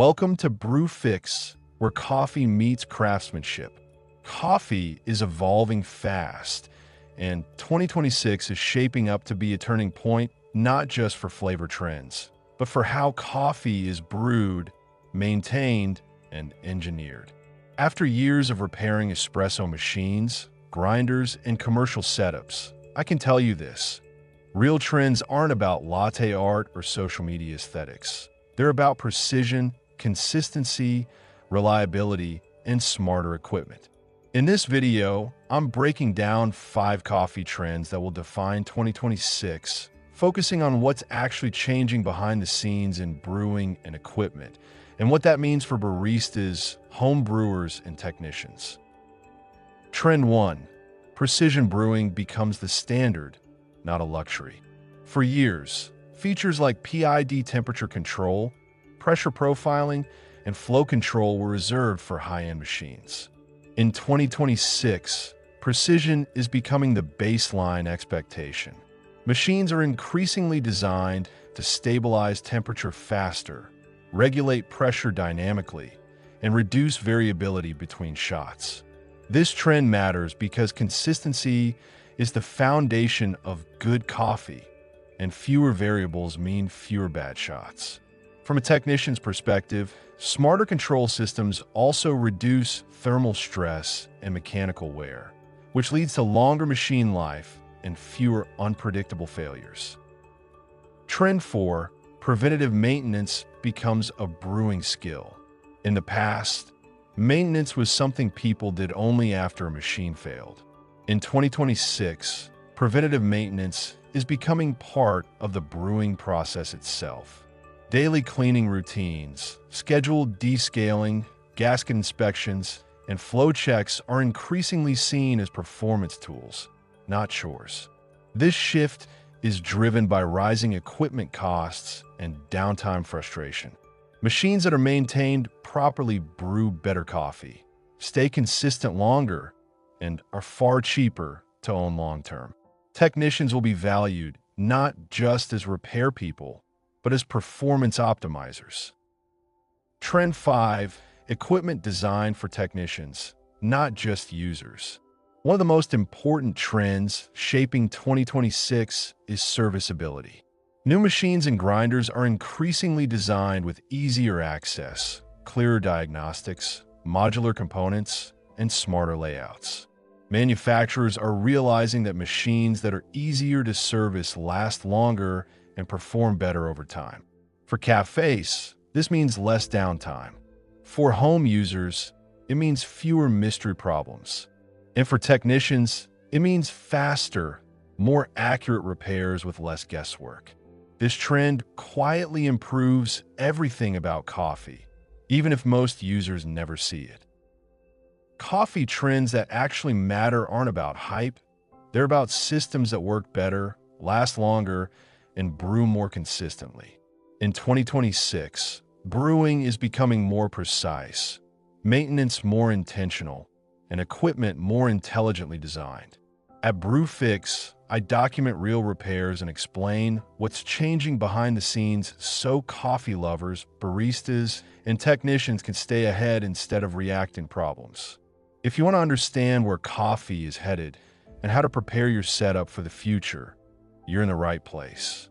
Welcome to BrewFix, where coffee meets craftsmanship. Coffee is evolving fast, and 2026 is shaping up to be a turning point not just for flavor trends, but for how coffee is brewed, maintained, and engineered. After years of repairing espresso machines, grinders, and commercial setups, I can tell you this. Real trends aren't about latte art or social media aesthetics. They're about precision, consistency, reliability, and smarter equipment. In this video, I'm breaking down 5 coffee trends that will define 2026, focusing on what's actually changing behind the scenes in brewing and equipment, and what that means for baristas, home brewers, and technicians. Trend 1. Precision brewing becomes the standard, not a luxury. For years, features like PID temperature control, pressure profiling, and flow control were reserved for high-end machines. In 2026, precision is becoming the baseline expectation. Machines are increasingly designed to stabilize temperature faster, regulate pressure dynamically, and reduce variability between shots. This trend matters because consistency is the foundation of good coffee, and fewer variables mean fewer bad shots. From a technician's perspective, smarter control systems also reduce thermal stress and mechanical wear, which leads to longer machine life and fewer unpredictable failures. Trend 4. Preventative maintenance becomes a brewing skill. In the past, maintenance was something people did only after a machine failed. In 2026, preventative maintenance is becoming part of the brewing process itself. Daily cleaning routines, scheduled descaling, gasket inspections, and flow checks are increasingly seen as performance tools, not chores. This shift is driven by rising equipment costs and downtime frustration. Machines that are maintained properly brew better coffee, stay consistent longer, and are far cheaper to own long-term. Technicians will be valued not just as repair people, but as performance optimizers. Trend 5. Equipment designed for technicians, not just users. One of the most important trends shaping 2026 is serviceability. New machines and grinders are increasingly designed with easier access, clearer diagnostics, modular components, and smarter layouts. Manufacturers are realizing that machines that are easier to service last longer and perform better over time. For cafes, this means less downtime. For home users, it means fewer mystery problems. And for technicians, it means faster, more accurate repairs with less guesswork. This trend quietly improves everything about coffee, even if most users never see it. Coffee trends that actually matter aren't about hype. They're about systems that work better, last longer, and brew more consistently. In 2026, brewing is becoming more precise, maintenance more intentional, and equipment more intelligently designed. At BrewFix, I document real repairs and explain what's changing behind the scenes so coffee lovers, baristas, and technicians can stay ahead instead of reacting problems. If you want to understand where coffee is headed and how to prepare your setup for the future, you're in the right place.